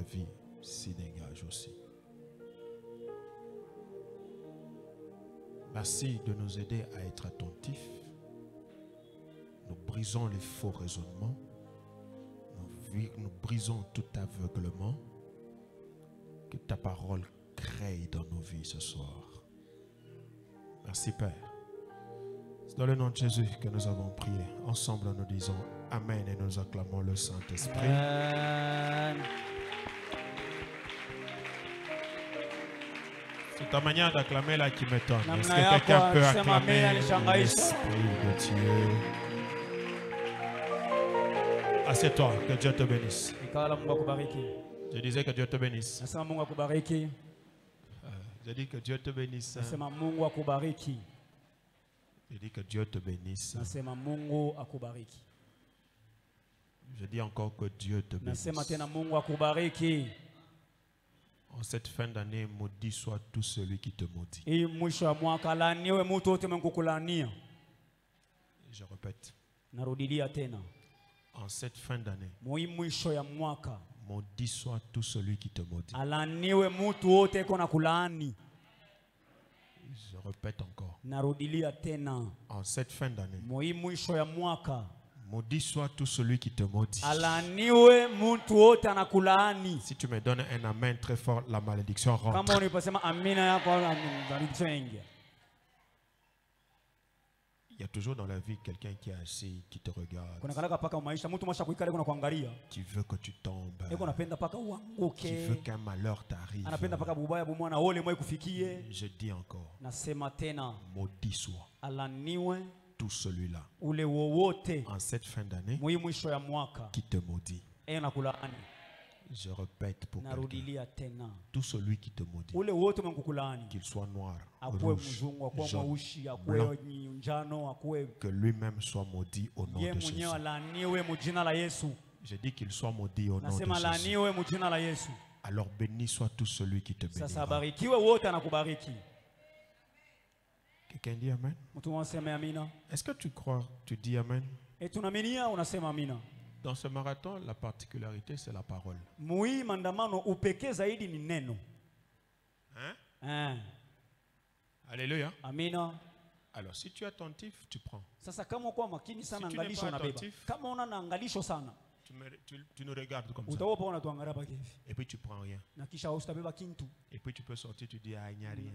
vie s'y dégage aussi. Merci de nous aider à être attentifs. Nous brisons les faux raisonnements. Nous brisons tout aveuglement. Que ta parole crée dans nos vies ce soir. Merci Père. C'est dans le nom de Jésus que nous avons prié. Ensemble nous disons Amen et nous acclamons le Saint-Esprit. C'est ta manière d'acclamer là qui m'étonne. Est-ce que quelqu'un peut acclamer l'Esprit de Dieu? Assieds-toi, que Dieu te bénisse. Je disais que Dieu te bénisse. Je dis que Dieu te bénisse. Je dis que Dieu te bénisse. Je dis encore que Dieu te bénisse. En cette fin d'année, maudit soit tout celui qui te maudit. Je répète. En cette fin d'année, maudit soit tout celui qui te maudit. Je répète encore. En cette fin d'année, maudit soit tout celui qui te maudit. Si tu me donnes un amen très fort, la malédiction rentre. Il y a toujours dans la vie quelqu'un qui est assis, qui te regarde, qui veut que tu tombes, qui veut qu'un malheur t'arrive. Je dis encore, maudit soit tout celui-là en cette fin d'année qui te maudit. Je répète pour quelqu'un, tout celui qui te maudit, qu'il soit noir, rouge, jaune, blanc, que lui-même soit maudit au nom de Jésus. Je dis qu'il soit maudit au nom de Jésus. Alors béni soit tout celui qui te bénira. Quelqu'un dit Amen? Est-ce que tu crois, tu dis Amen? Dans ce marathon, la particularité, c'est la parole. Hein? Alléluia. Amina. Alors, si tu es attentif, tu prends. Si tu n'es pas attentif, tu nous regardes comme ça. Et puis tu prends rien. Et puis tu peux sortir, tu dis, ah, il n'y a rien.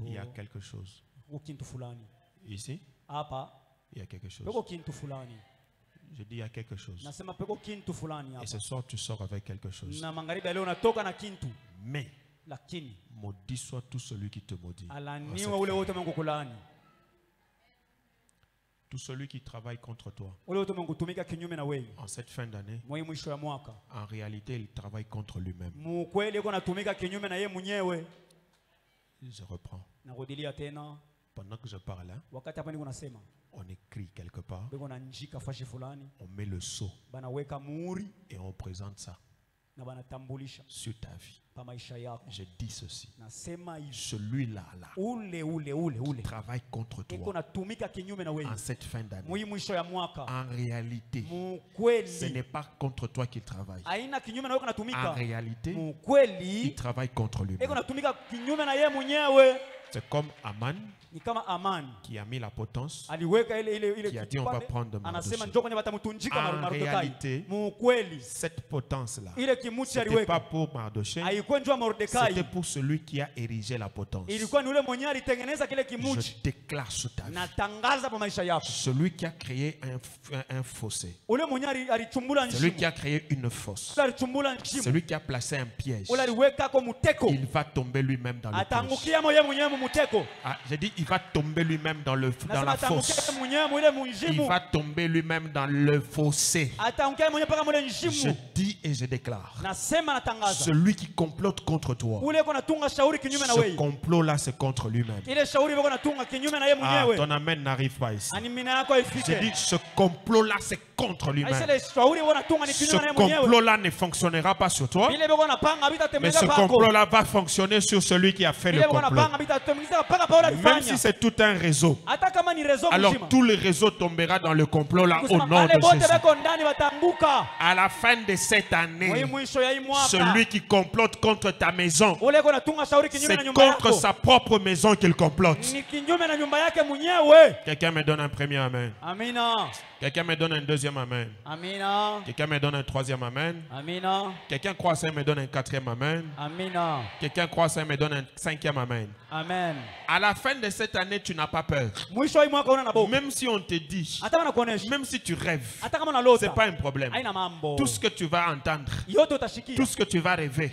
Il y a quelque chose. Ici, il y a quelque chose. Je dis il y a quelque chose. Et ce soir tu sors avec quelque chose. Mais maudit soit tout celui qui te maudit. Tout celui qui travaille contre toi. En cette fin d'année, en réalité il travaille contre lui-même. Je reprends. Pendant que je parle, on écrit quelque part, on met le sceau et on présente ça sur ta vie. Je dis ceci, celui-là qui travaille contre toi en cette fin d'année, en réalité ce n'est pas contre toi qu'il travaille. En réalité il travaille contre lui-même. C'est comme Aman qui a mis la potence, qui a dit on va prendre Mardochée. En réalité, cette potence-là, ce n'était pas pour Mardochée, c'était pour celui qui a érigé la potence. Je déclare sur ta vie, celui qui a créé un fossé, celui qui a créé une fosse, celui qui a placé un piège, il va tomber lui-même dans le piège. Ah, j'ai dit il va tomber lui-même dans la fosse. Il va tomber lui-même dans le fossé. Je dis et je déclare, celui qui complote contre toi, ce complot-là c'est contre lui-même. Ah, ton amen n'arrive pas ici. J'ai dit ce complot-là c'est contre lui-même. Ce complot-là ne fonctionnera pas sur toi, mais ce complot-là va fonctionner sur celui qui a fait le complot. Même si c'est tout un réseau, alors tout le réseau tombera dans le complot là au nom de Jésus. À la fin de cette année, celui qui complote contre ta maison, c'est contre sa propre maison qu'il complote. Quelqu'un me donne un premier amen. Quelqu'un me donne un deuxième amen. Quelqu'un me donne un troisième amen. Quelqu'un croit ça et me donne un quatrième amen. Quelqu'un croit ça et me donne un cinquième amen. Amen. À la fin de cette année, tu n'as pas peur. Même si on te dit, même si tu rêves, ce n'est pas un problème. Tout ce que tu vas entendre, tout ce que tu vas rêver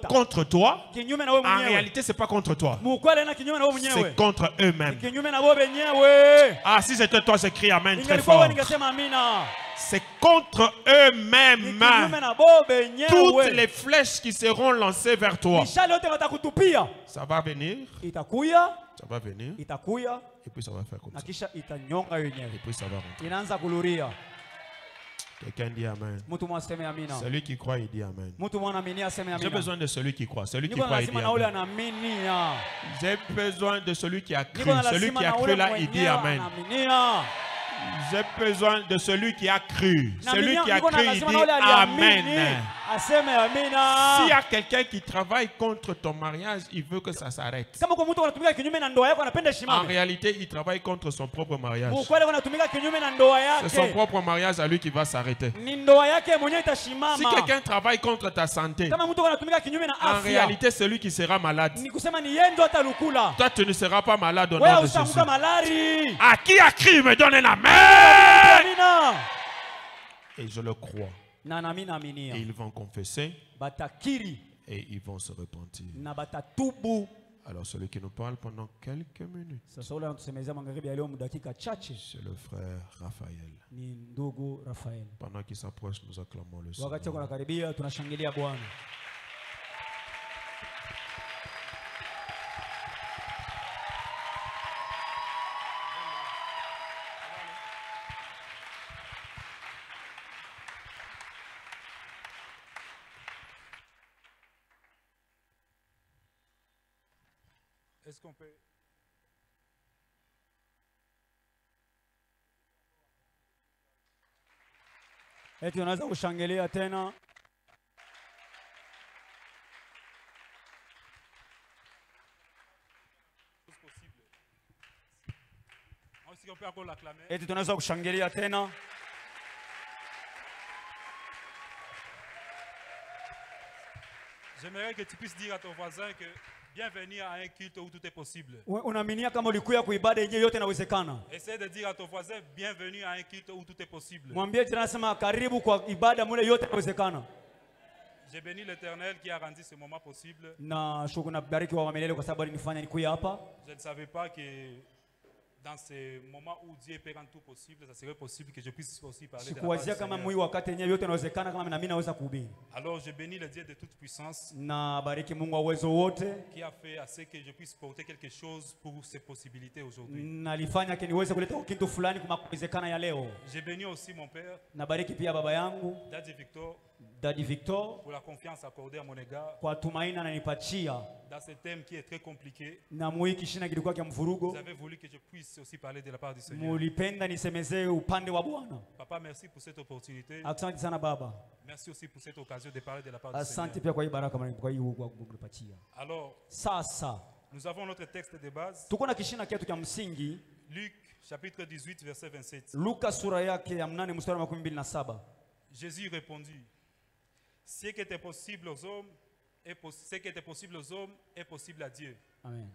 contre toi, en réalité, ce n'est pas contre toi. C'est contre eux-mêmes. Ah, si c'était toi, c'est crie amen très fort. C'est contre eux-mêmes. Toutes les flèches qui seront lancées vers toi, ça va venir. Ça va venir. Et puis ça va faire comme ça. Et puis ça va rentrer. Quelqu'un dit amen. Celui qui croit, il dit amen. J'ai besoin de celui qui croit. Celui qui croit, il dit amen. J'ai besoin de celui qui a cru. Celui qui a cru là, il dit amen. J'ai besoin de celui qui a cru. Celui qui a cru, il dit amen. S'il y a quelqu'un qui travaille contre ton mariage, il veut que ça s'arrête. En réalité, il travaille contre son propre mariage. C'est son propre mariage à lui qui va s'arrêter. Si quelqu'un travaille contre ta santé, en réalité, c'est lui qui sera malade. Toi, tu ne seras pas malade au nom de Jésus. À qui a crié, me donne un amen. Et je le crois. Et ils vont confesser. Et ils vont se repentir. Alors celui qui nous parle pendant quelques minutes, c'est le frère Raphaël. Pendant qu'il s'approche, nous acclamons le Seigneur. Est-ce qu'on peut... Eti unaweza kushangilia tena. Eti tunaweza kushangilia tena. J'aimerais que tu puisses dire à ton voisin que bienvenue à un culte où tout est possible. Essaie de dire à ton voisin bienvenue à un culte où tout est possible. J'ai béni l'Éternel qui a rendu ce moment possible. Je ne savais pas que dans ces moments où Dieu peut rendre tout possible, ça serait possible que je puisse aussi parler de la parole du Seigneur. Alors je bénis le Dieu de toute puissance qui a fait assez que je puisse porter quelque chose pour ces possibilités aujourd'hui. J'ai béni aussi mon père, Daddy Victor, pour la confiance accordée à mon égard dans ce thème qui est très compliqué. Vous avez voulu que je puisse aussi parler de la part du Seigneur. Papa, merci pour cette opportunité. Merci aussi pour cette occasion de parler de la part du Seigneur. Alors, nous avons notre texte de base. Luc chapitre 18 verset 27. Jésus répondit: ce qui était possible aux hommes est possible à Dieu. Amen.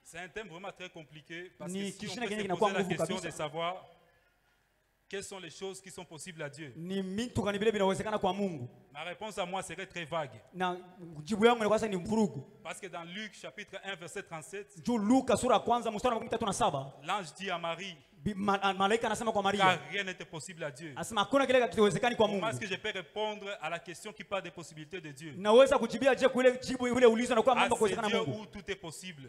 C'est un thème vraiment très compliqué parce que si on peut se poser la question de savoir quelles sont les choses qui sont possibles à Dieu, ma réponse à moi serait très vague. Parce que dans Luc chapitre 1 verset 37, l'ange dit à Marie, car rien n'était possible à Dieu. Comment est-ce que je peux répondre à la question qui parle des possibilités de Dieu? À ce Dieu où tout est possible.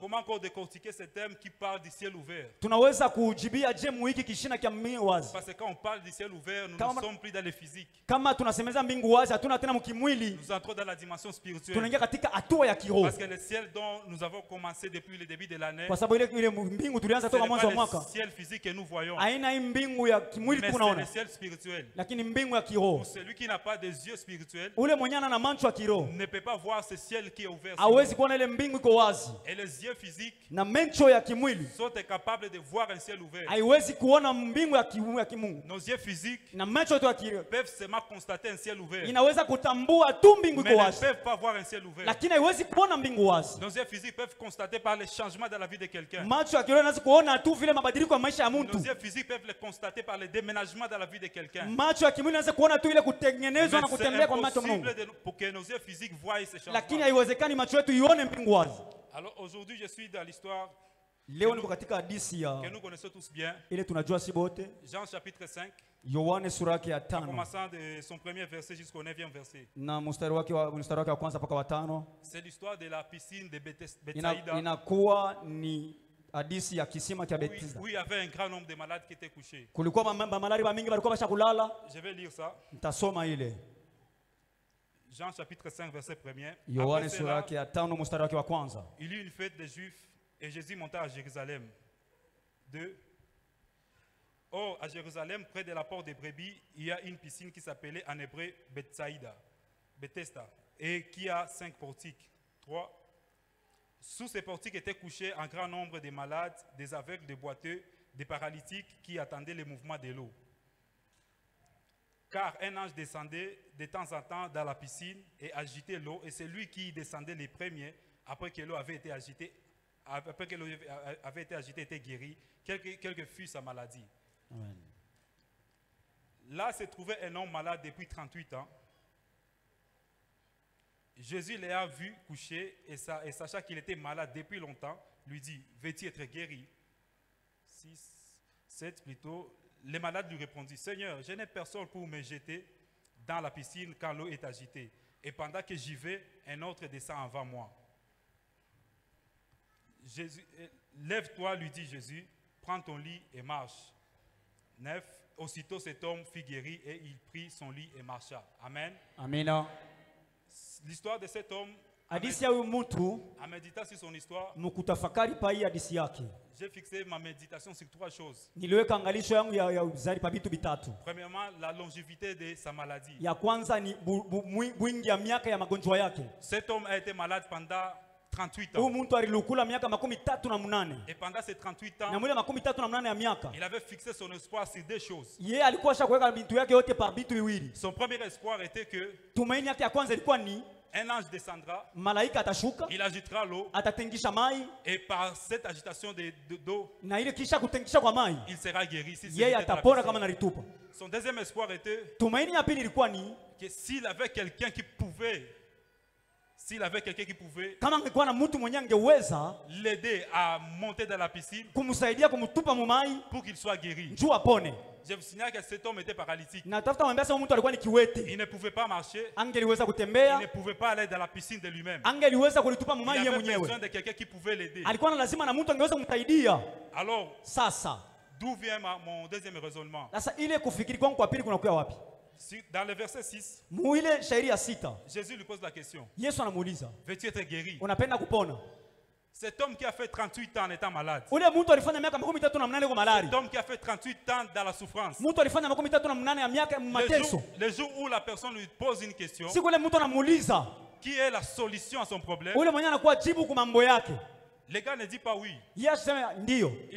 Comment encore décortiquer ce thème qui parle du ciel ouvert? Tunaweza kujibia je muhiki kishina kia mbingu wazi. Parce que quand on parle du ciel ouvert, nous ne sommes plus dans le physique. Kama tunasemeza mbingu wazi, hatuna tena mkimwili. Nous entrons dans la dimension spirituelle. Tunaingia katika hatua ya kiroho. Parce que le ciel dont nous avons commencé depuis le début de l'année, kwa sababu ile mbingu tulianza toka mwanzo wa mwaka, c'est le ciel physique que nous voyons. Haina hii mbingu ya kimwili tunaona. Mais c'est le ciel spirituel. Lakini mbingu ya kiroho. Pour celui qui n'a pas des yeux spirituels, ule mwenye ana macho ya kiroho ne peut pas voir ce ciel qui est ouvert. Hawezi kuona ile mbingu iko wazi. Et les yeux physiques na macho ya kimwili sont incapables de voir un ciel ouvert. Haiwezi kuona mbingu ya kimungu. Nos yeux physiques na macho yetu ya kiroho peuvent seulement constater un ciel ouvert. Inaweza kutambua tu mbingu iko wazi. Mais ne peuvent pas voir un ciel ouvert. Lakini haiwezi kuona mbingu wazi. Nos yeux physiques peuvent constater par les changements dans la vie de quelqu'un. Macho ya kiroho yanaweza kuona tu vile mabadiliko ya maisha ya mtu. Nos yeux physiques peuvent le constater par les déménagements dans la vie de quelqu'un. Macho ya kimwili yanaweza kuona tu ile kutengenezwa na kutembea kwa macho ya Mungu. Pour que nos yeux physiques voient ces changements. Lakini haiwezekani macho yetu ione mbingu wazi. Alors aujourd'hui je suis dans l'histoire leo niko katika hadithi ya que nous connaissons tous bien. Ile tunajua si bote. Jean chapitre 5. Yohane sura yake ya 5. En commençant de son premier verset jusqu'au 9e verset. Na mstari wake wa kwanza mpaka wa 5. C'est l'histoire de la piscine de Bethsaïda. Inakuwa ni hadithi ya kisima cha Bethesda. Oui, il y avait un grand nombre de malades qui étaient couchés. Kulikuwa malari mingi walikuwa bashakulala. Je vais lire ça. Nitasoma ile. Jean chapitre 5 verset 1er. Yohane sura yake ya 5 mstari wake wa kwanza. Il y eut une fête des Juifs et Jésus monta à Jérusalem. 2. Or, à Jérusalem, près de la porte des brebis, il y a une piscine qui s'appelait en hébreu Bethesda, et qui a 5 portiques. 3. Sous ces portiques étaient couchés un grand nombre de malades, des aveugles, des boiteux, des paralytiques qui attendaient le mouvement de l'eau. Car un ange descendait de temps en temps dans la piscine et agitait l'eau, et c'est lui qui descendait les premiers après que l'eau avait été agitée. Après que l'eau avait été agitée, était guéri, quelle que fût sa maladie. Amen. Là se trouvait un homme malade depuis 38 ans. Jésus l'ayant vu couché et sachant qu'il était malade depuis longtemps, lui dit, veux-tu être guéri? 7 plutôt. Les malades lui répondirent, Seigneur, je n'ai personne pour me jeter dans la piscine quand l'eau est agitée. Et pendant que j'y vais, un autre descend avant moi. Jésus, lève-toi, lui dit Jésus, prends ton lit et marche. 9. Aussitôt cet homme fut guéri et il prit son lit et marcha. Amen. Amen. L'histoire de cet homme, en méditant sur son histoire, j'ai fixé ma méditation sur 3 choses. Premièrement, la longévité de sa maladie. Cet homme a été malade pendant 38 ans. Et pendant ces 38 ans, il avait fixé son espoir sur 2 choses. Son premier espoir était que un ange descendra, il agitera l'eau, et par cette agitation d'eau, il sera guéri. Son deuxième espoir était que s'il avait quelqu'un qui pouvait l'aider à monter dans la piscine pour qu'il soit guéri. Je vous signale que cet homme était paralytique. Il ne pouvait pas marcher. Il ne pouvait pas aller dans la piscine de lui-même. Il avait besoin de quelqu'un qui pouvait l'aider. Alors, d'où vient mon deuxième raisonnement? Dans le verset 6, Jésus lui pose la question. Veux-tu être guéri? Cet homme qui a fait 38 ans en étant malade. Cet homme qui a fait 38 ans dans la souffrance. Le jour où la personne lui pose une question, qui est la solution à son problème, le gars ne dit pas oui. Il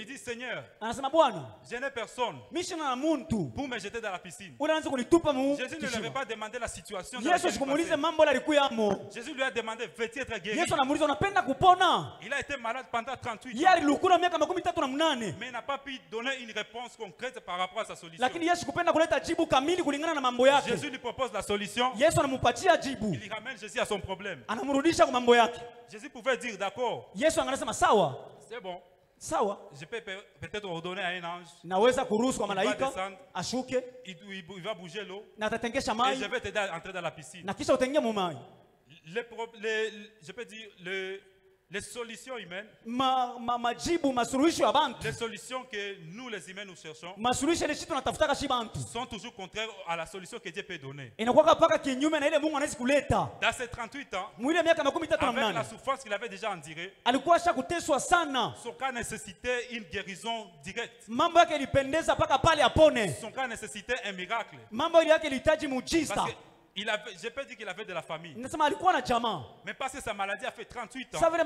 dit Seigneur, je n'ai personne pour me jeter dans la piscine. Jésus ne lui avait pas demandé la situation. Jésus lui a demandé, veux-tu être guéri? Il a été malade pendant 38 ans. Mais il n'a pas pu donner une réponse concrète par rapport à sa solution. Jésus lui propose la solution. Il ramène Jésus à son problème. Jésus pouvait dire d'accord. C'est bon. Je peux peut-être ordonner à un ange. Il va descendre. Il va bouger l'eau. Et je vais t'aider à entrer dans la piscine. Je peux dire Les solutions humaines, les solutions que nous les humains nous cherchons, sont toujours contraires à la solution que Dieu peut donner. Dans ces 38 ans, avec la souffrance qu'il avait déjà endurée, son cas nécessitait une guérison directe. Son cas nécessitait un miracle. Parce que je peux dire qu'il avait de la famille. Mais parce que sa maladie a fait 38 ans, certains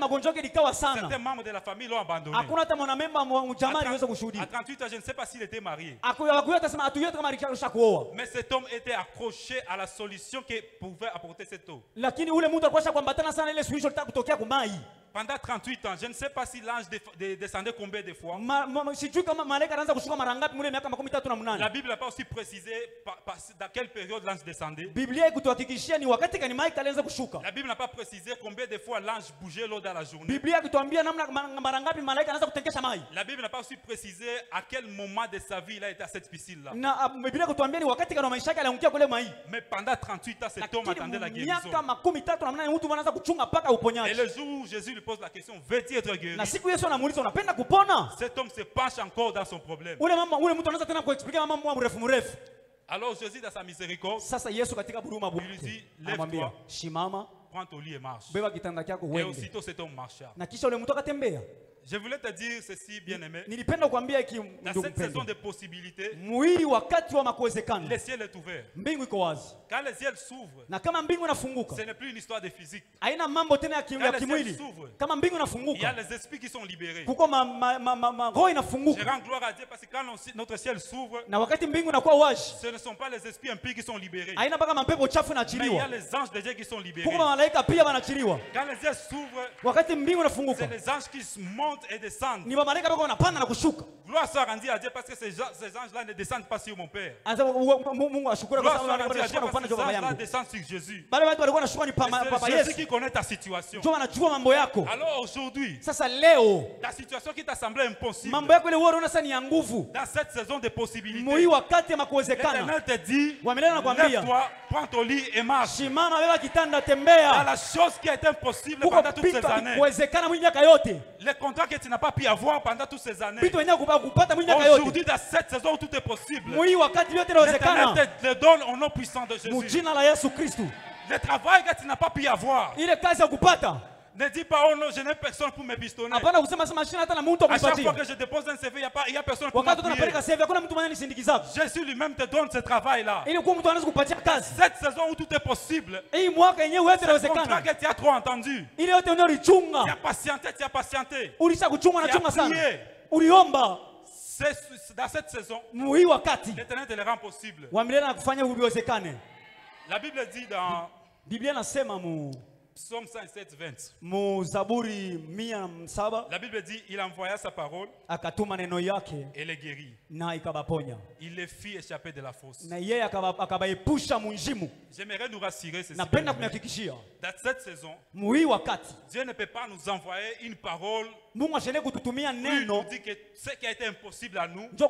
membres de la famille l'ont abandonné. À 38 ans, je ne sais pas s'il était marié. Mais cet homme était accroché à la solution que pouvait apporter cette eau. Pendant 38 ans, je ne sais pas si l'ange descendait combien de fois. La Bible n'a pas aussi précisé dans quelle période l'ange descendait. La Bible n'a pas précisé combien de fois l'ange bougeait l'eau dans la journée. La Bible n'a pas aussi précisé à quel moment de sa vie il a été à cette piscine-là. Mais pendant 38 ans, cet homme attendait la guérison. Et le jour où Jésus lui pose la question, veux-tu être guéri? Cet homme se penche encore dans son problème. Alors Jésus, dans sa miséricorde, il lui dit, lève-toi, prends ton lit et marche. Et aussitôt cet homme marcha. Je voulais te dire ceci, bien-aimé. Dans cette saison de possibilités, le ciel est ouvert. Quand le ciel s'ouvre, ce n'est plus une histoire de physique. Quand le ciel s'ouvre, il y a les esprits qui sont libérés. Je rends gloire à Dieu parce que quand notre ciel s'ouvre, ce ne sont pas les esprits impies qui sont libérés. Mais il y a les anges de Dieu qui sont libérés. Quand le ciel s'ouvre, c'est les anges qui montent et descendent. Gloire soit rendue à Dieu parce que ces anges-là ne descendent pas sur mon Père. Gloire soit rendue à Dieu parce que ces anges-là descendent sur Jésus. C'est Jésus qui connaît ta situation. Alors aujourd'hui, ta situation qui t'a semblé impossible, dans cette saison de possibilités, l'Éternel te dit, lève-toi, prends ton lit et marche. Dans la chose qui a été impossible pendant toutes ces années, les contrats que tu n'as pas pu avoir pendant toutes ces années, aujourd'hui dans cette saison où tout est possible, l'Éternel te donne au nom puissant de Jésus. Le travail que tu n'as pas pu avoir, ne dis pas, oh non, je n'ai personne pour me pistonner. À chaque fois que je dépose un CV, il n'y a personne pour m'appuyer. Jésus lui-même te donne ce travail-là. Cette saison où tout est possible, c'est le contrat que tu as trop entendu. Tu as patienté, tu as patienté. Tu as prié. Dans cette saison, l'Éternel te le rend possible. La Bible dit dans Psaume 107, 20. La Bible dit, il envoya sa parole et les guérit. Il les fit échapper de la fosse. J'aimerais nous rassurer ceci. Dans cette saison, Dieu ne peut pas nous envoyer une parole. Il nous dit que ce qui a été impossible à nous est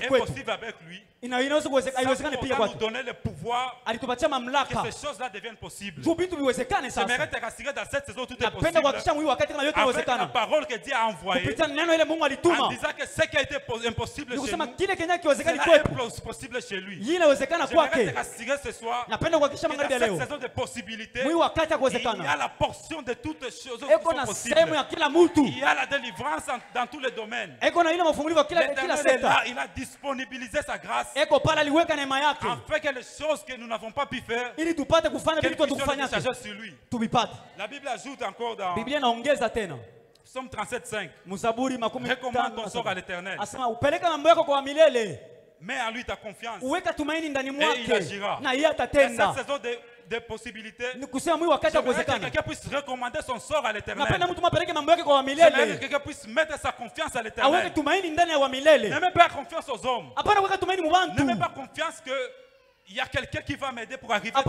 possible avec lui. Il nous donner le pouvoir que ces choses-là deviennent possibles. J'aimerais te rassurer dans cette saison tout est possible. Avec la parole que Dieu a envoyée, en disant que ce qui a été impossible chez nous, cela est possible chez lui. J'aimerais te rassurer ce soir que dans cette saison de possibilités, il y a la portion de toutes les choses qui sont possibles. Il y a la délivrance dans tous les domaines. L'Éternel est là, il a disponibilisé sa grâce afin que les choses que nous n'avons pas pu faire, que nous puissions les charger sur lui. La Bible ajoute encore dans Psaume 37, 5. Recommande ton sort à l'Éternel. Mets en lui ta confiance et il agira. Dans cette saison de possibilités, j'aimerais que quelqu'un puisse recommander son sort à l'Éternel. J'aimerais que quelqu'un puisse mettre sa confiance à l'Éternel. Ne mets pas confiance aux hommes. Ne mets pas confiance que Il y a quelqu'un qui va m'aider pour arriver. Place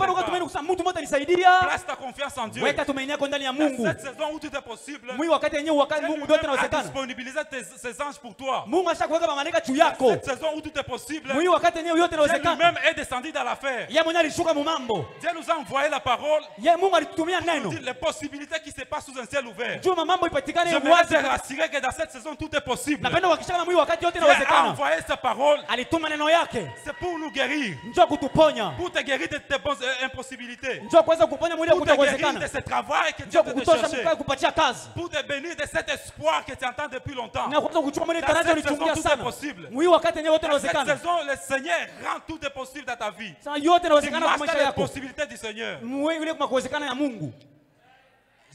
ta confiance en Dieu. Weka tumaini yako ndani ya Mungu. Cette saison où tout est possible. Mungu wakati yenyewe wakati Mungu ndio inawezekana. Disponibiliser ses anges pour toi. Mungu ashakuweka malaika juu yako. Cette saison où tout est possible. Mungu wakati yenyewe yote inawezekana. Dieu lui-même est descendu dans l'affaire. Yeye mwenyewe alishuka mu mambo. Dieu nous a envoyé la parole. Yeye Mungu alitutumia neno. Les possibilités qui se passent sous un ciel ouvert. Juu mambo ipatikane wazi. Je me rassurer que dans cette saison tout est possible. Napenda kuhakikisha Mungu wakati yote inawezekana. Dieu a envoyé sa parole. Alituma neno yake. C'est pour nous guérir. Njoo kutuponya. Pour te guérir de tes impossibilités. Njoo kuweza kuponya mwili kutawezekana. De ce travail que tu as cherché. Kupatia kazi. Pour te bénir de cet espoir que tu entends depuis longtemps. Na kuweza kuchukua mwili taraja ulitumia sana. Possible. Mwili wakati yenyewe yote inawezekana. Cette saison le Seigneur rend tout est possible dans ta vie. Sasa yote inawezekana kwa maisha yako. Les possibilités du Seigneur. Mwili kuna kuwezekana ya Mungu.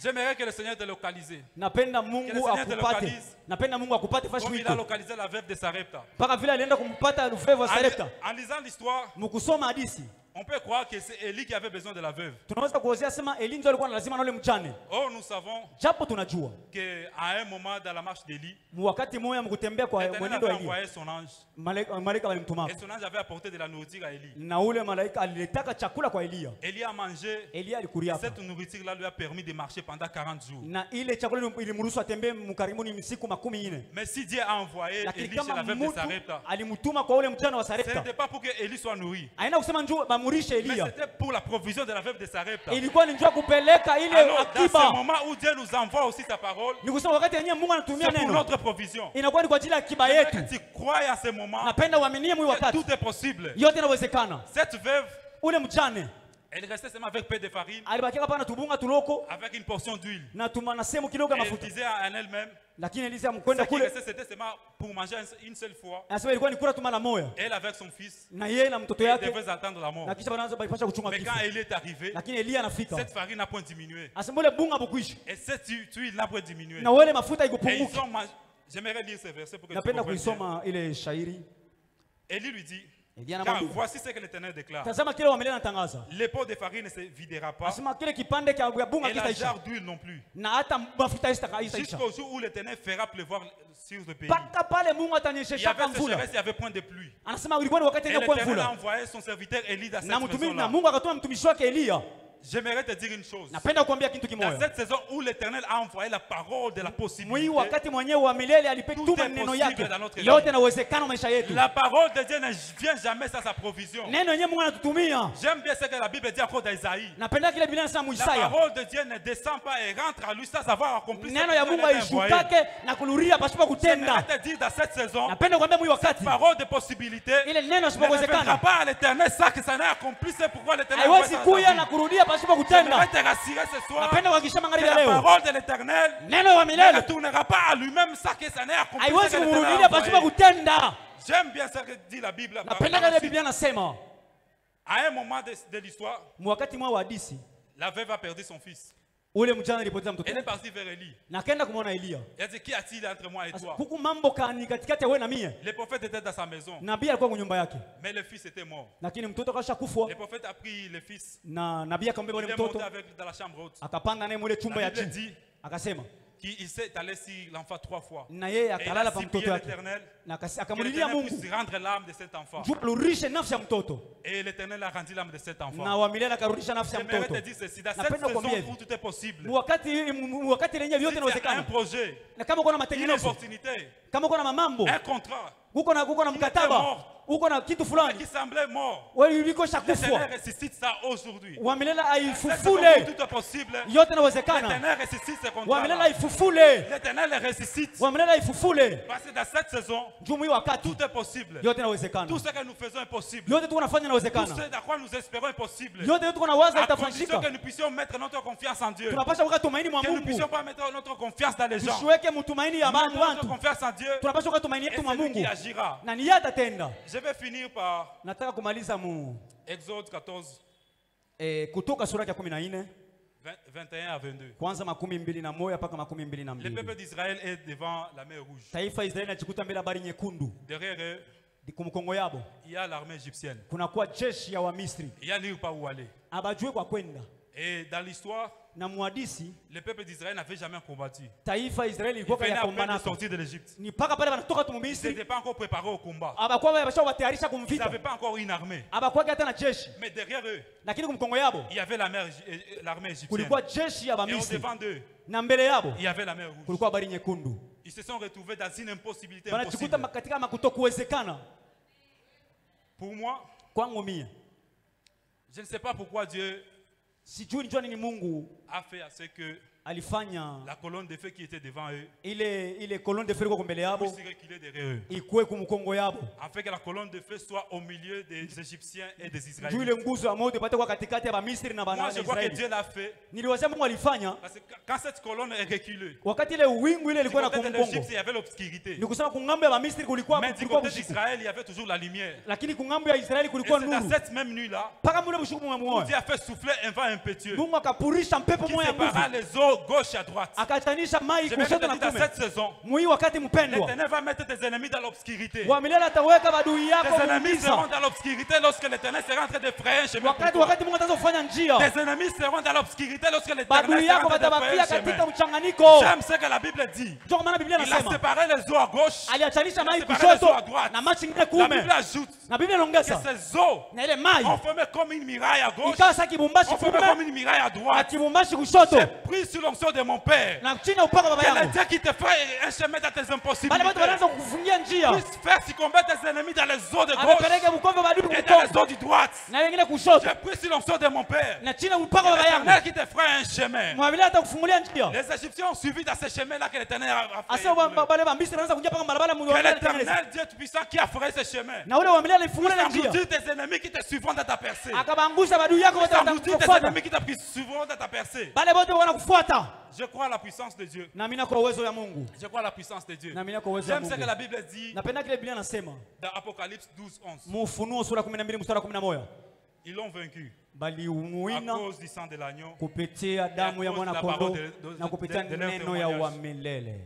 J'aimerais que le Seigneur te localise. Napenda Mungu akupate. Napenda Mungu akupate fashi wiko. Il a localisé la veuve de Sarepta. Paka vile alienda kumpata veuve wa Sarepta. En lisant l'histoire, mkusoma hadithi, on peut croire que c'est Élie qui avait besoin de la veuve. Tunaweza kuozea sema Eli ndio alikuwa lazima na yule mchane. Oh, nous savons japo tunajua que à un moment dans la marche d'Élie, wakati mmoja mkutembea kwa mwenendo wa Eli, envoyé son ange. Malaika walimtuma. Et son ange avait apporté de la nourriture à Élie. Na ule malaika aliletaka chakula kwa Elia. Élie a mangé. Elia alikulia. Cette nourriture là lui a permis de marcher pendant 40 jours. Na ile chakula ilimruhusu atembee mkaribuni siku 40. Mais si Dieu a envoyé Élie chez la veuve de Sarepta, alimtuma kwa ule mchane wa Sarepta. Ce n'était pas pour que Élie soit nourri. Aina kusema njoo bamurishe Elia. Pour la provision de la veuve de Sarepta. Ilikuwa ni njoo kupeleka ile akiba. Dans ce moment où Dieu nous envoie aussi sa parole, ni kusema wakati yenyewe Mungu anatumia neno, c'est pour notre provision. Inakuwa ni kwa ajili ya akiba yetu. Tu crois à ce moment, napenda uaminie mwili wakati tout est possible. Yote inawezekana. Cette veuve, ule mchane, elle restait seulement avec peu de farine, alibakia hapa na tubunga tuloko, avec une portion d'huile. Na tumana sehemu kidogo mafuta. Elle disait en elle-même, lakini Elisa mkwenda kule, c'était seulement pour manger une seule fois. Anasema ilikuwa ni kula tu mara moja. Elle avec son fils, na yeye na mtoto yake, devait attendre la mort. Na kisha wanaanza baipasha kuchunga kifo. Mais quand Élie est arrivé, lakini Elia anafika, cette farine n'a point diminué. Anasema ile bunga bukwishi, et cette huile n'a point diminué. Na wale mafuta ikupunguki. J'aimerais lire ces versets pour que napenda kuisoma ile shairi. Élie lui dit, car voici ce que l'Éternel déclare. L'épot de farine ne se videra pas. Et la jarre d'huile non plus. Jusqu'au jour où l'Éternel fera pleuvoir sur le pays. Il y avait sécheresse, il y avait point de pluie. Et l'Éternel a envoyé son serviteur Élie dans cette maison-là. J'aimerais te dire une chose. Dans cette saison où l'Éternel a envoyé la parole de la possibilité, tout est possible dans notre vie. La parole de Dieu ne vient jamais sans sa provision. J'aime bien ce que la Bible dit encore d'Isaïe. La parole de Dieu ne descend pas et rentre à lui sans avoir accompli ce qu'il a envoyé. J'aimerais te dire dans cette saison, cette parole de possibilité ne reviendra pas à l'Éternel sans que ça n'ait accompli ce pourquoi l'Éternel a envoyé sa parole. J'aimerais te rassurer ce soir que la parole de l'Éternel ne retournera pas à lui-même sans que ça n'ait accompli ce que l'Éternel a envoyé. J'aime bien ce que dit la Bible. À un moment de l'histoire, la veuve a perdu son fils. Elle est partie vers Élie. Elle dit, qu'y a-t-il entre moi et toi? Le prophète était dans sa maison. Mais le fils était mort. Le prophète a pris le fils. Il est monté avec dans la chambre haute. La Bible dit qu'il s'est allé sur l'enfant 3 fois. Et il a supplié l'Éternel que l'Éternel puisse rendre l'âme de cet enfant. Et l'Éternel a rendu l'âme de cet enfant. J'aimerais te dire ceci, dans cette saison où tout est possible, c'est un projet, une opportunité, un contrat, uko na mkataba, uko na kitu fulani qui semblait mort, uliko shakufwa, l'Éternel ressuscite ça aujourd'hui. Wa milele aifufule, tout est possible. Yote inawezekana. L'Éternel ressuscite ce contrat. Wa milele aifufule, l'Éternel ressuscite. Wa milele aifufule. Parce que dans cette saison, tout est possible. Yote inawezekana. Tout ce que nous faisons est possible. Yote tunafanya inawezekana. Tout ce dans quoi nous espérons est possible. Yote tunawaza itafanyika. Que nous puissions mettre notre confiance en Dieu. Tunapaswa kuweka tumaini mwa Mungu. Que nous puissions pas mettre notre confiance dans les gens. Tusiweke mtumaini ya watu. Notre confiance en Dieu. Tunapaswa kuweka tumaini yetu mwa Mungu. Qui agira. Na ni yeye atatenda. Je vais finir par nataka kumaliza mu Exode 14. Kutoka sura ya 14. 21 à 22. Kwanza 21 mpaka 22. Le peuple d'Israël est devant la mer Rouge. Taifa Israeli linajikuta mbele ya bahari nyekundu. Derrière eux, kumkongo yabo, il y a l'armée égyptienne. Kuna kwa jeshi ya wa Misri. Il y a nulle part où aller. Abajue kwa kwenda. Et dans l'histoire, na muhadisi, le peuple d'Israël n'avait jamais combattu. Taifa Israeli Ils ilikuwa venaient à peine yapambana de sortir de l'Égypte. ni paka pale wanatoka tu Ils Misri, n'étaient pas encore préparés au combat. abakuwa wameshawatayarisha Ils kumvita, n'avaient pas encore une armée. abakuwa hata na jeshi, Mais derrière eux, lakini kumkongo yabo il y avait l'armée égyptienne. kulikuwa jeshi ya Et au Bamisri, devant d'eux, na mbele yabo il y avait la mer rouge. kulikuwa habari nyekundu. Ils se sont retrouvés dans une impossibilité Wanajikuta impossible. katika makutokuwezekana. Pour moi, Kwangu mie je ne sais pas pourquoi Dieu sijui njua nini Mungu a fait à ce que alifanya la colonne de feu qui était devant eux ile colonne de feu iko mbele yabo puisse reculer derrière eux. ikuwe kumkongo yabo, Afin que la colonne de feu soit au milieu des Égyptiens et des juu Israélites. ile nguzo ya moto ipate kwa katikati ya Bamisri na Moi, je crois que Israeli. Dieu l'a fait. Niliwazia Mungu alifanya Parce que quand cette colonne est reculée, wakati ile wingu ile du ilikuwa na côté de kumkongo, l'Égypte, il y avait l'obscurité. ni kusema kungambo ya Bamisri kulikuwa Mais du kulikuwa côté bushuku, d'Israël, il y avait toujours la lumière. lakini kungambo ya Israeli Et kulikuwa c'est dans nuru. cette même nuit-là Paka mule bushuku où mwa Dieu a fait souffler un vent impétueux Mungu akapurisha mpepo qui moja sépara nguvu, les eaux gauche à droite. akatanisha mai Je vais kushoto te na dire, dans kume. cette saison, Mwi wakati mpendwa, l'Éternel va mettre tes ennemis dans l'obscurité. wa milele ataweka badui yako Tes ennemis seront mumisa. dans l'obscurité lorsque l'Éternel sera en train de frayer un chemin pour toi. Wakati Mungu ataanza kufanya njia, Tes ennemis seront dans l'obscurité lorsque l'Éternel badui sera en yako train de frayer watabakia un chemin. katika mchanganyiko. J'aime ce que la Bible dit. Ndio kwa maana Biblia Il a inasema séparé les eaux à gauche. aliachanisha mai séparé les eaux kushoto à droite. na machi ingine La kuume, Bible ajoute na Biblia que inaongeza ces eaux na ile mai ont formé comme une muraille à gauche. ikawa sasa kibumbashi Ont formé comme kuume une muraille à na droite. kibumbashi kushoto, J'ai pris sur l'onction de mon Père. na chini ya upako wa baba Que le yangu Dieu qui te fait un chemin dans tes bale impossibilités watu wanaanza kukufungia njia, puisse faire succomber tes ennemis dans les eaux de gauche amepeleke mkombe badui et dans les mkongo eaux de droite. na wengine kushoto, J'ai pris sur l'onction de mon Père. na chini ya upako wa baba L'Éternel yangu qui te fera un chemin. mwabili atakufungulia njia. Les Égyptiens ont suivi dans ce chemin-là que l'Éternel a fait. Asa bale Bamisri wanaanza kuingia paka barabara Que mwili wa l'Éternel, Dieu Tout-Puissant, qui a fait ce chemin, na ule wa milele alifungulia ile njia, engloutir tes ennemis qui te suivront dans ta percée. akabangusha badui yako wote Engloutir tes watakufuata, ennemis qui te suivront dans ta percée. bale wote wanakufuata. Je crois à la puissance de Dieu. Naamini kwa uwezo ya Mungu, Je crois à la puissance de Dieu. naamini kwa uwezo ya J'aime ce que Mungu. la Bible dit Napenda kile Biblia inasema dans Apocalypse 12, 11. Mufunuo sura 12 mstari wa 11, Ils l'ont vaincu bali à umuina cause du sang de l'agneau. kupitia damu ya mwana kondoo na kupitia de neno ya wa milele.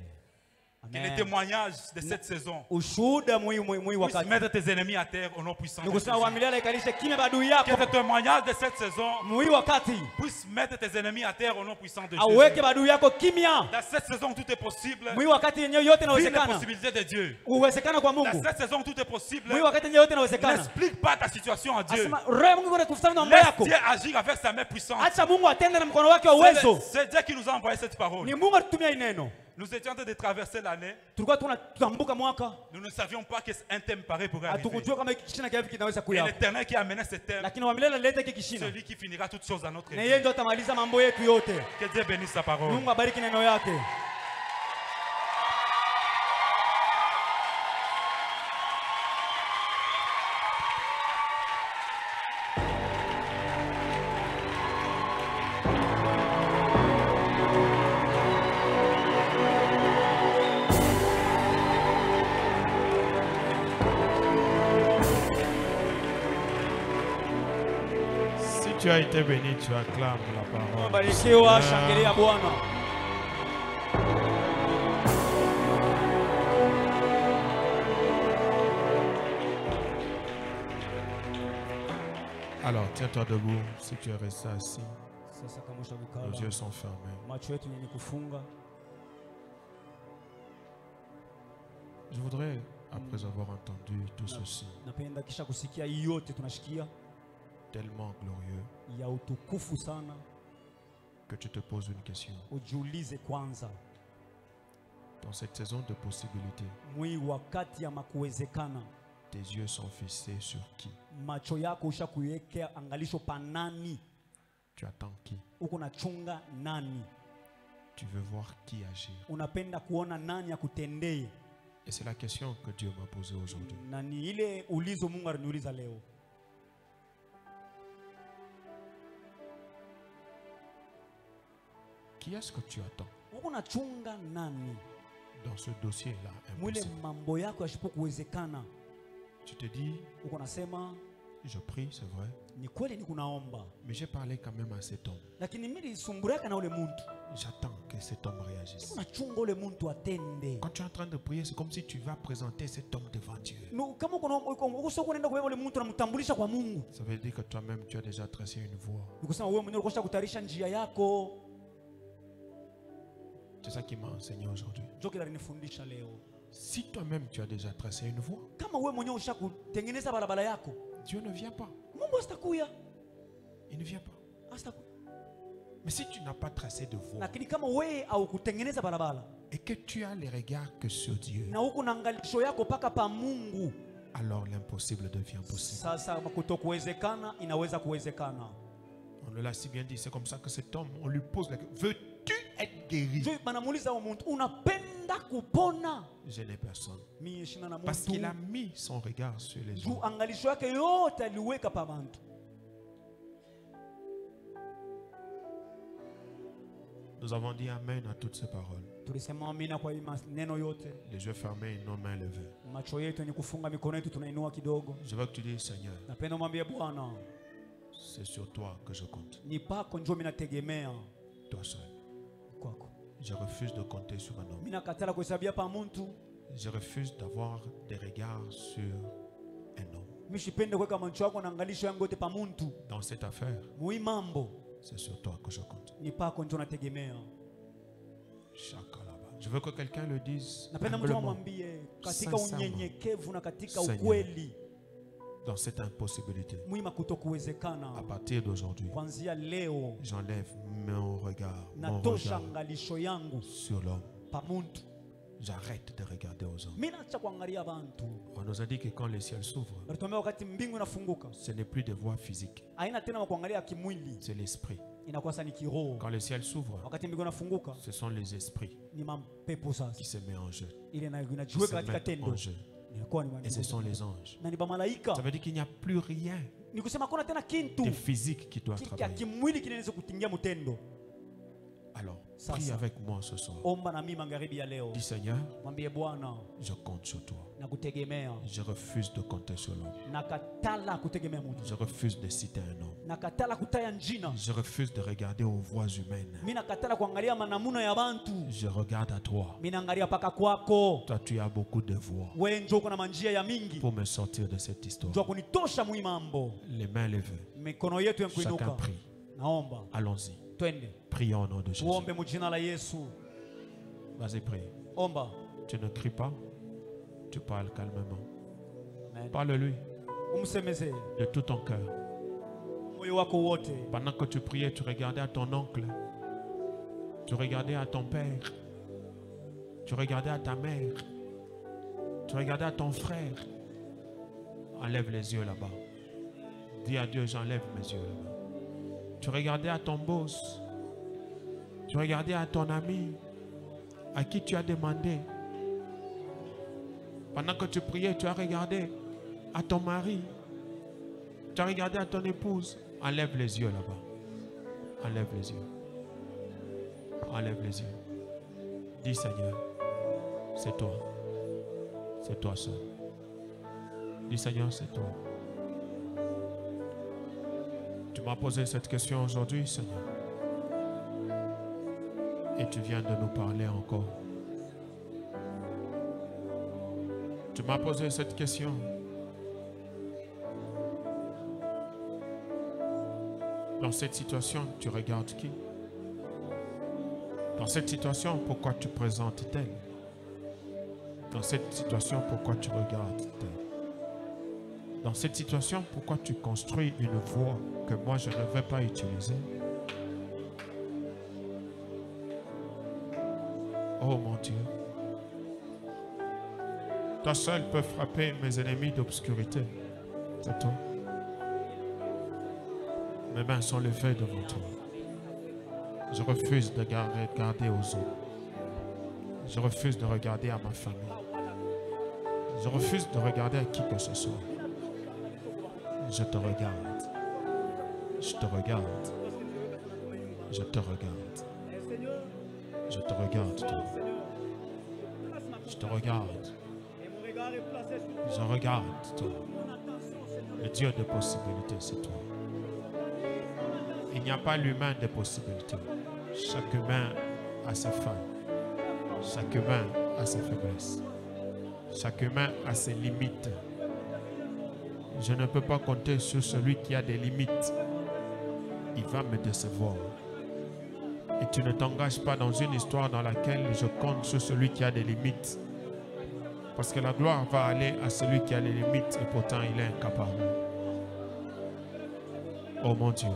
Que les Amen. témoignages de cette saison Ushuhuda mwi puissent wakati mettre tes ennemis à terre au nom puissant de ni Jésus. kusema wa milele ikalishe kimya badui yako Que les témoignages de cette saison mwi wakati puissent mettre tes ennemis à terre au nom puissant de aweke Jésus. badui yako kimya Dans cette saison, tout est possible. mwi wakati yenyewe yote Vive les inawezekana, possibilités de Dieu. uwezekana kwa Dans Mungu cette saison, tout est possible. mwi wakati yenyewe yote inawezekana. N'explique pas ta situation à Dieu. Asema roho ya Mungu anatufanya na mambo Laisse yako, Dieu agir avec sa main puissante. acha Mungu atende na mkono wake wa uwezo. C'est Dieu qui nous a envoyé cette parole. Ni Mungu atutumia hii neno. Nous étions en train de traverser l'année. Tulikuwa tunatambuka mwaka, Nous ne savions pas qu'un thème pareil pourrait arriver. hatukujua kama hiki kishina kiavi kinaweza Et kuya, l'Éternel qui a amené ce thème, lakini wa milele alileta hiki kishina, celui qui finira toutes choses à notre na vie. yeye ndio atamaliza mambo yetu yote. Que Dieu bénisse sa parole. Mungu abariki neno yake. Si tu as été béni, tu acclames la parole. Barikiwa, shangilia Bwana. Alors, tiens-toi debout. Si tu es resté assis, Sasa kama nos ushabikala, yeux sont fermés. macho yetu yenye kufunga. Je voudrais, après avoir entendu tout ceci, Napenda kisha kusikia hii yote tunashikia tellement glorieux, ya utukufu sana, que tu te poses une question. ujiulize kwanza, Dans cette saison de possibilités, mwi wakati ya makuwezekana, tes yeux sont fixés sur qui? macho yako ushakuwekea angalisho pa nani? Tu attends qui? Uko nachunga nani? Tu veux voir qui agir? Unapenda kuona nani akutendee? Et c'est la question que Dieu m'a posée aujourd'hui. Na ni ile ulizo Mungu aliniuliza leo. Qui est-ce que tu attends Uko nachunga nani? dans ce dossier-là Mwile impossible? mambo yako yasipokuwezekana, Tu te dis, uko nasema je prie, c'est vrai, ni kweli ni kunaomba, mais j'ai parlé quand même à cet homme. lakini mimi nilisumburaka na ule muntu. J'attends que cet homme réagisse. Unachunga ule muntu atende. Quand tu es en train de prier, c'est comme si tu vas présenter cet homme devant Dieu. Kama uko sio kuenda kwa ule muntu unamtambulisha kwa Mungu. Ça veut dire que toi-même, tu as déjà tracé une voie. Nikusema wewe mwenyewe ukosha kutayarisha njia yako. C'est ça qui m'a enseigné aujourd'hui. Si toi-même tu as déjà tracé une voie, Dieu ne vient pas. Il ne vient pas. Mais si tu n'as pas tracé de voie et que tu as les regards que sur Dieu, alors l'impossible devient possible. On l'a si bien dit, c'est comme ça que cet homme, on lui pose la question, veux-tu être guéri? Je n'ai personne. Parce qu'il a mis son regard sur les gens. Nous avons dit Amen à toutes ces paroles. Les yeux fermés et nos mains levées. Je veux que tu dises, Seigneur, c'est sur toi que je compte. Toi seul. Je refuse de compter sur un homme. Je refuse d'avoir des regards sur un homme. Dans cette affaire, c'est sur toi que je compte. Je veux que quelqu'un le dise humblement, sincèrement. Seigneur, dans cette impossibilité, à partir d'aujourd'hui, j'enlève mon regard sur l'homme. J'arrête de regarder aux hommes. On nous a dit que quand les ciels s'ouvrent, ce n'est plus des voies physiques, c'est l'esprit. Quand les ciels s'ouvrent, ce sont les esprits qui se mettent en jeu. Et ce sont les anges. Ça veut dire qu'il n'y a plus rien de physique qui doit travailler. Alors, prie avec moi ce soir. Dis Seigneur, je compte sur toi. Je refuse de compter sur l'homme. Je refuse de citer un homme. Je refuse de regarder aux voies humaines. Je regarde à toi. Toi, tu as beaucoup de voies pour me sortir de cette histoire. Les mains levées. Chacun prie. Allons-y. Prions au nom de Jésus. Vas-y, prie. Tu ne cries pas. Tu parles calmement. Parle-lui de tout ton cœur. Pendant que tu priais, tu regardais à ton oncle. Tu regardais à ton père. Tu regardais à ta mère. Tu regardais à ton frère. Enlève les yeux là-bas. Dis à Dieu, j'enlève mes yeux là-bas. Tu regardais à ton boss. Tu regardais à ton ami à qui tu as demandé. Pendant que tu priais, tu as regardé à ton mari. Tu as regardé à ton épouse. Enlève les yeux là-bas. Enlève les yeux. Enlève les yeux. Dis Seigneur, c'est toi. C'est toi seul. Dis Seigneur, c'est toi. Tu m'as posé cette question aujourd'hui, Seigneur. Et tu viens de nous parler encore. Tu m'as posé cette question. Dans cette situation, tu regardes qui? Dans cette situation, pourquoi tu présentes tel? Dans cette situation, pourquoi tu regardes tel? Dans cette situation, pourquoi tu construis une voie que moi je ne vais pas utiliser? Oh mon Dieu. Toi seul peux frapper mes ennemis d'obscurité. C'est toi. Mes mains sont levées devant toi. Je refuse de regarder aux autres. Je refuse de regarder à ma famille. Je refuse de regarder à qui que ce soit. Je te regarde. Je te regarde. Je te regarde. Je te regarde, toi. Je te regarde. Je regarde, toi. Le Dieu de possibilités, c'est toi. Il n'y a pas l'humain des possibilités. Chaque humain a ses failles. Chaque humain a ses faiblesses. Chaque humain a ses limites. Je ne peux pas compter sur celui qui a des limites. Il va me décevoir. Et tu ne t'engages pas dans une histoire dans laquelle je compte sur celui qui a des limites. Parce que la gloire va aller à celui qui a les limites et pourtant il est incapable. Oh mon Dieu.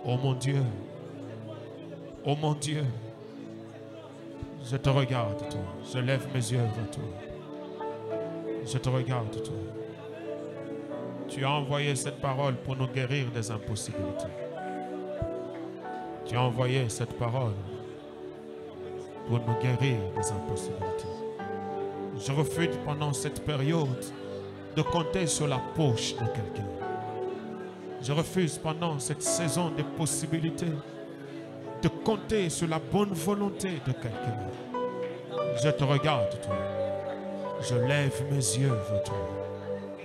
Oh mon Dieu. Oh mon Dieu. Je te regarde, toi. Je lève mes yeux vers toi. Je te regarde, toi. Tu as envoyé cette parole pour nous guérir des impossibilités. Tu as envoyé cette parole pour nous guérir des impossibilités. Je refuse pendant cette période de compter sur la poche de quelqu'un. Je refuse pendant cette saison de possibilités de compter sur la bonne volonté de quelqu'un. Je te regarde, toi. Je lève mes yeux vers toi.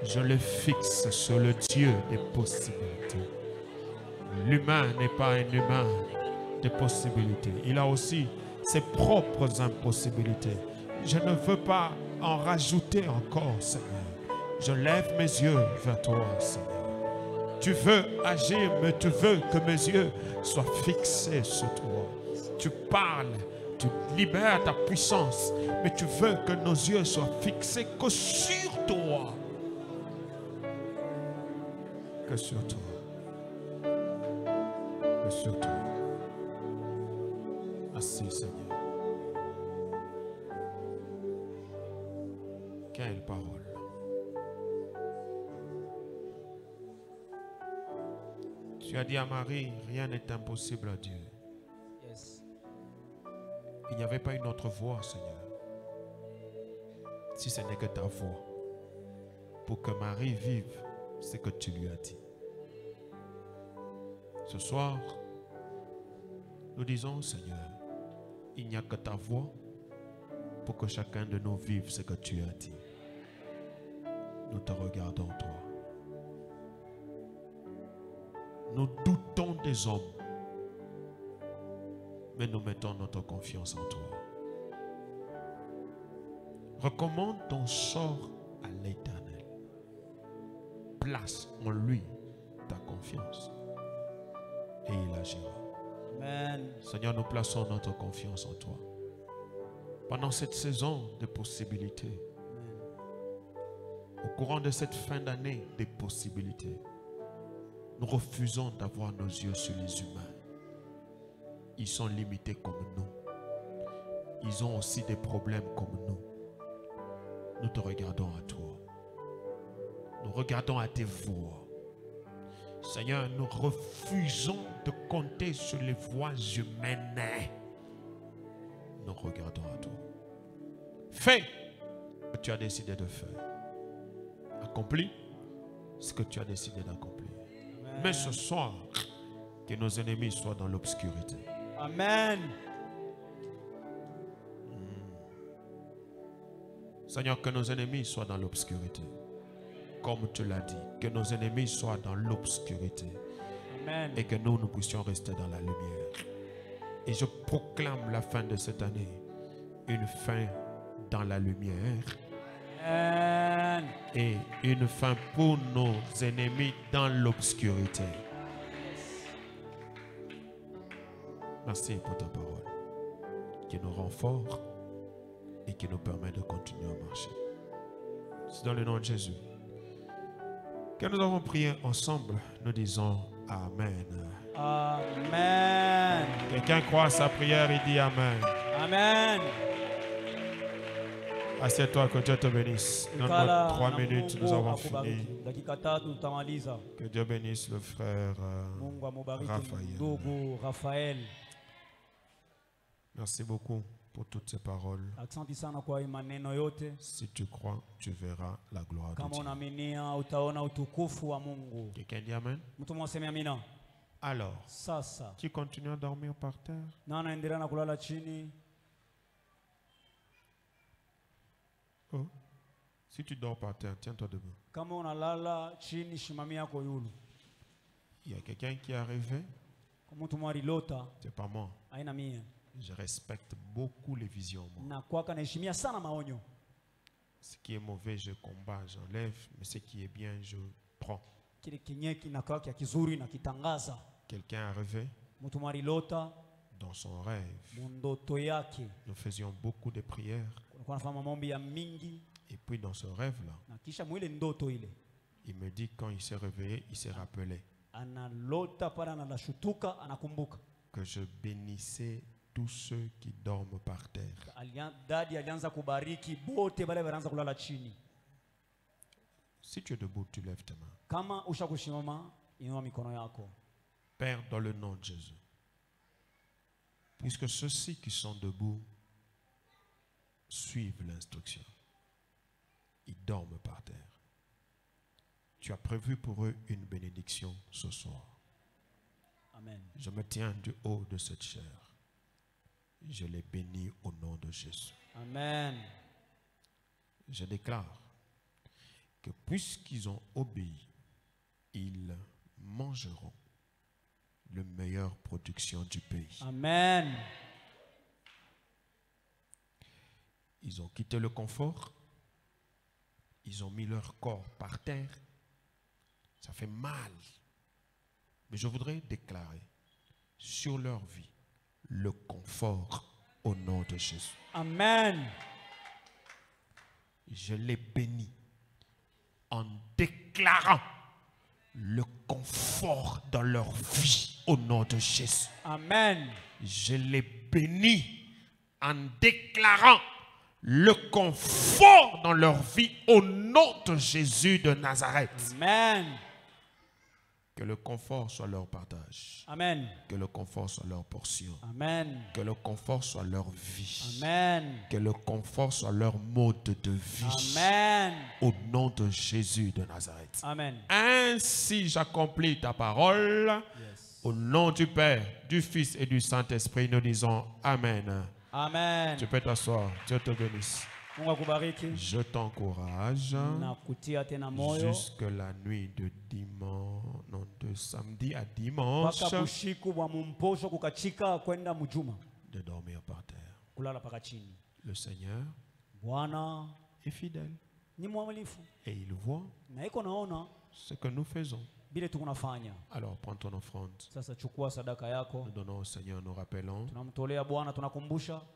Je les fixe sur le Dieu des possibilités. L'humain n'est pas un humain des possibilités. Il a aussi ses propres impossibilités. Je ne veux pas en rajouter encore, Seigneur. Je lève mes yeux vers toi, Seigneur. Tu veux agir, mais tu veux que mes yeux soient fixés sur toi. Tu parles, tu libères ta puissance, mais tu veux que nos yeux soient fixés que sur toi. Que sur toi. Que sur toi. Merci, Seigneur. Quelle parole. Tu as dit à Marie, rien n'est impossible à Dieu. Yes. Il n'y avait pas une autre voie, Seigneur. Si ce n'est que ta voix. Pour que Marie vive ce que tu lui as dit. Ce soir, nous disons, Seigneur, il n'y a que ta voix pour que chacun de nous vive ce que tu as dit. Nous te regardons, toi. Nous doutons des hommes, mais nous mettons notre confiance en toi. Recommande ton sort à l'Éternel. Place en lui ta confiance et il agira. Amen. Seigneur, nous plaçons notre confiance en toi. Pendant cette saison de possibilités, au courant de cette fin d'année des possibilités, nous refusons d'avoir nos yeux sur les humains. Ils sont limités comme nous. Ils ont aussi des problèmes comme nous. Nous te regardons à toi. Nous regardons à tes voies. Seigneur, nous refusons de compter sur les voies humaines. Nous regardons à toi. Fais ce que tu as décidé de faire. Accomplis ce que tu as décidé d'accomplir. Mais ce soir, que nos ennemis soient dans l'obscurité. Amen. Seigneur, que nos ennemis soient dans l'obscurité. Comme tu l'as dit, que nos ennemis soient dans l'obscurité. Amen. Et que nous puissions rester dans la lumière. Et je proclame la fin de cette année, une fin dans la lumière. Amen. Et une fin pour nos ennemis dans l'obscurité. Merci pour ta parole qui nous rend forts et qui nous permet de continuer à marcher. C'est dans le nom de Jésus que nous avons prié ensemble. Nous disons Amen. Amen. Quelqu'un croit à sa prière et dit Amen. Amen. Assieds-toi, que Dieu te bénisse. Dans nos 3 minutes, nous avons fini. Que Dieu bénisse le frère Raphaël. Merci beaucoup pour toutes ces paroles. Si tu crois, tu verras la gloire de Dieu. Quelqu'un dit Amen? Alors, tu continues à dormir par terre? Oh. Si tu dors par terre, tiens-toi debout. Il y a quelqu'un qui est arrivé. C'est pas moi. Je respecte beaucoup les visions. Ce qui est mauvais, je combats, j'enlève. Mais ce qui est bien, je prends. Quelqu'un est arrivé. Dans son rêve, nous faisions beaucoup de prières. Et puis dans ce rêve-là, il me dit quand il s'est réveillé, il s'est rappelé que je bénissais tous ceux qui dorment par terre. Si tu es debout, tu lèves tes mains. Père, dans le nom de Jésus, puisque ceux-ci qui sont debout suivent l'instruction, ils dorment par terre. Tu as prévu pour eux une bénédiction ce soir. Amen. Je me tiens du haut de cette chair. Je les bénis au nom de Jésus. Amen. Je déclare que puisqu'ils ont obéi, ils mangeront la meilleure production du pays. Amen. Ils ont quitté le confort. Ils ont mis leur corps par terre. Ça fait mal. Mais je voudrais déclarer sur leur vie le confort au nom de Jésus. Amen. Je les bénis en déclarant le confort dans leur vie au nom de Jésus. Amen. Je les bénis en déclarant le confort dans leur vie au nom de Jésus de Nazareth. Amen. Que le confort soit leur partage. Amen. Que le confort soit leur portion. Amen. Que le confort soit leur vie. Amen. Que le confort soit leur mode de vie. Amen. Au nom de Jésus de Nazareth. Amen. Ainsi j'accomplis ta parole. Yes. Au nom du Père, du Fils et du Saint-Esprit, nous disons Amen. Amen. Tu peux t'asseoir. Dieu te bénisse. Je t'encourage jusque la nuit de dimanche, non, de samedi à dimanche, de dormir par terre. Le Seigneur est fidèle et il voit ce que nous faisons. Alors prends ton offrande. Nous donnons au Seigneur, nous rappelons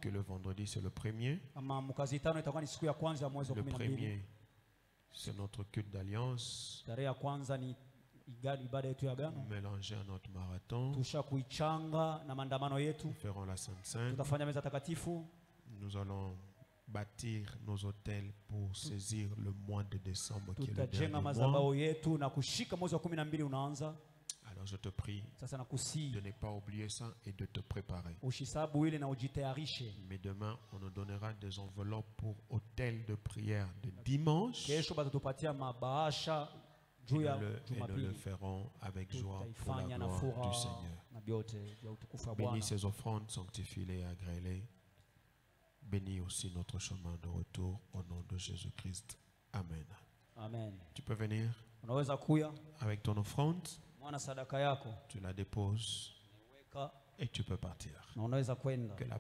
que le vendredi c'est le premier. Le premier c'est notre culte d'alliance mélangé à notre marathon. Nous ferons la Sainte Seine. Nous allons bâtir nos hôtels pour saisir le mois de décembre qui est le dernier mois. Alors je te prie de ne pas oublier ça et de te préparer. Mais demain, on nous donnera des enveloppes pour hôtel de prière de dimanche. Et nous le ferons avec joie pour la gloire du Seigneur. Bénis ces offrandes, sanctifie-les et agrée-les. Bénis aussi notre chemin de retour au nom de Jésus-Christ. Amen. Amen. Tu peux venir avec ton offrande. Tu la déposes et tu peux partir. Que la